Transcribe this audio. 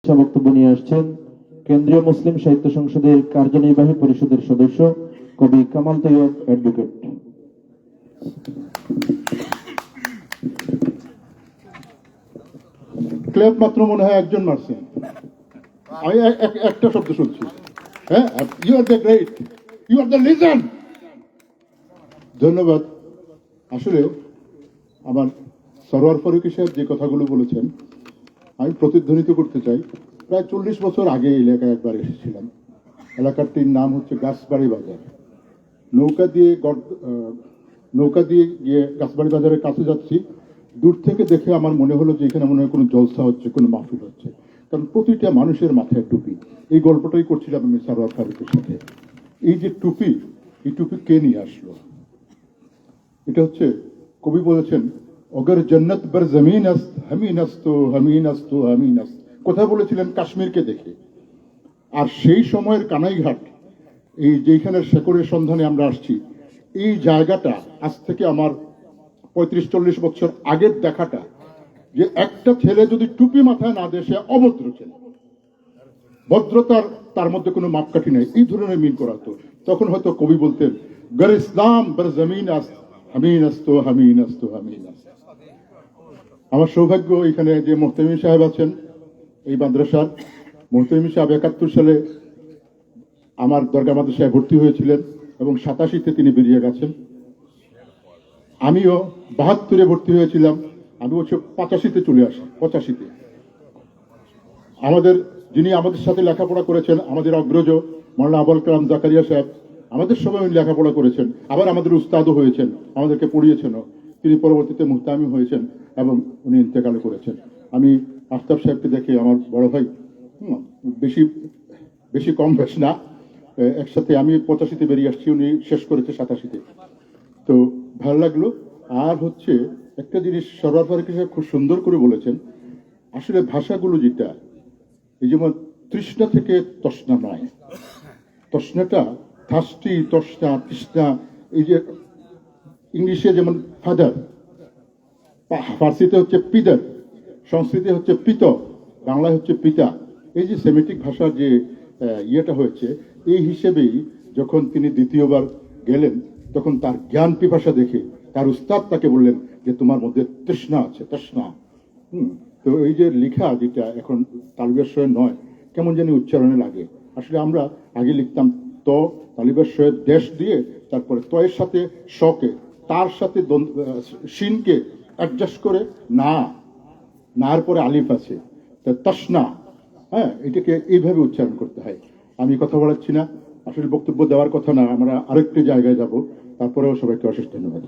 বক্তব্য নিয়ে আসছেন কেন্দ্রীয় মুসলিম সাহিত্য সংসদের কার্যনির্বাহী পরিষদের সদস্য কবি কামাল তৈয়ব অ্যাডভোকেট। ক্লেপ মাত্র মনে হয় একজন মারছেন, আমি একটা শব্দ শুনছি। হ্যাঁ, you are the great, you are the legend. ধন্যবাদ। আসলে আমার সরোয়ার ফারুকী সাহেব যে কথাগুলো বলেছেন আমি প্রতিধ্বনিত করতে চাই। প্রায় 40 বছর আগে এই এলাকায় একবার এসেছিলাম। এলাকাটির নাম হচ্ছে গাছবাড়ি বাজার। নৌকা দিয়ে গিয়ে গাছবাড়ি বাজারের কাছে যাচ্ছি, দূর থেকে দেখে আমার মনে হলো যে এখানে মনে হয় কোনো জলসা হচ্ছে, কোনো মাহফিল হচ্ছে, কারণ প্রতিটা মানুষের মাথায় টুপি। এই গল্পটাই করছিলাম আমি সরোয়ার ফারুকের সাথে। এই যে টুপি, এই টুপি কে নিয়ে আসলো? এটা হচ্ছে কবি বলেছেন, অগর জন্নত বর জমিন আস্ত হামিন আস্ত হামিন আস্ত হামিন আস্ত। কথা বলেছিলেন কাশ্মীরকে দেখে। আর সেই সময়ের কানাইঘাট, এই যেখানে শেকড়ের সন্ধানে আমরা আসছি, এই জায়গাটা আজ থেকে আমার 35-40 বছর আগের দেখাটা, যে একটা ছেলে যদি টুপি মাথায় না দেয় সে অভদ্র ছেলে, ভদ্রতার তার মধ্যে কোনো মাপকাঠি নেই, এই ধরনের মিন করাতো। তখন হয়তো কবি বলতেন, গর ইসলাম বর জমিন আস্ত হামিন আস্ত হামিন আস্ত হামিন আস্ত। আমার সৌভাগ্য এখানে যে মোহতামিম সাহেব আছেন, এই মাদ্রাসার মোহতামিম সাহেব 71 সালে আমার দরগা মাদ্রাসায় ভর্তি হয়েছিলেন এবং 87-তে তিনি বেরিয়ে গেছেন। আমিও 72-এ ভর্তি হয়েছিলাম, আমি হচ্ছে 85-তে চলে আসি। 85-তে যিনি আমাদের সাথে লেখাপড়া করেছেন, আমাদের অগ্রজ মাওলানা আবুল কালাম জাকারিয়া সাহেব, আমাদের সবাই লেখাপড়া করেছেন, আবার আমাদের উস্তাদও হয়েছেন, আমাদেরকে পড়িয়েছেনও। তিনি পরবর্তীতে মুহতামিম হয়েছেন এবং উনি ইন্তেকাল করেছেন। আমি আফতাব সাহেবকে দেখে আমার বড় ভাই, বেশি কম বেশ না, একসাথে আমি 85-তে বেরিয়ে আসছি, উনি শেষ করেছে 87-তে। তো ভালো লাগলো। আর হচ্ছে একটা জিনিস সরোয়ার ফারুকী সাহেব খুব সুন্দর করে বলেছেন, আসলে ভাষাগুলো যেটা, এই যেমন তৃষ্ণা থেকে তৃষ্ণা নয়, তৃষ্ণাটা থার্স্টি, তৃষ্ণা, তৃষ্ণা। এই যে ইংলিশে যেমন ফাদার, ফার্সিতে হচ্ছে পিদার, সংস্কৃতে হচ্ছে পিত, বাংলায় হচ্ছে পিতা। এই যে সেমেটিক ভাষার যে ইয়েটা হয়েছে, এই হিসেবেই যখন তিনি দ্বিতীয়বার গেলেন তখন তার জ্ঞান পিপাসা দেখে তার উস্তাদ তাকে বললেন যে তোমার মধ্যে তৃষ্ণা আছে, তৃষ্ণা। তো এই যে লেখা যেটা এখন তালিবাস্বয় নয়, কেমন জানি উচ্চারণে লাগে। আসলে আমরা আগে লিখতাম ত তালিবাস্বয়ের দেশ দিয়ে, তারপরে তয়ের সাথে শকে, তার সাথে শিনকে অ্যাডজাস্ট করে না, নার পরে আলিফ আছে, তৃষ্ণা। হ্যাঁ, এটাকে এইভাবে উচ্চারণ করতে হয়। আমি কথা বলাচ্ছি না, আসলে বক্তব্য দেওয়ার কথা না, আমরা আরেকটি জায়গায় যাব। তারপরেও সবাইকে অশেষ ধন্যবাদ।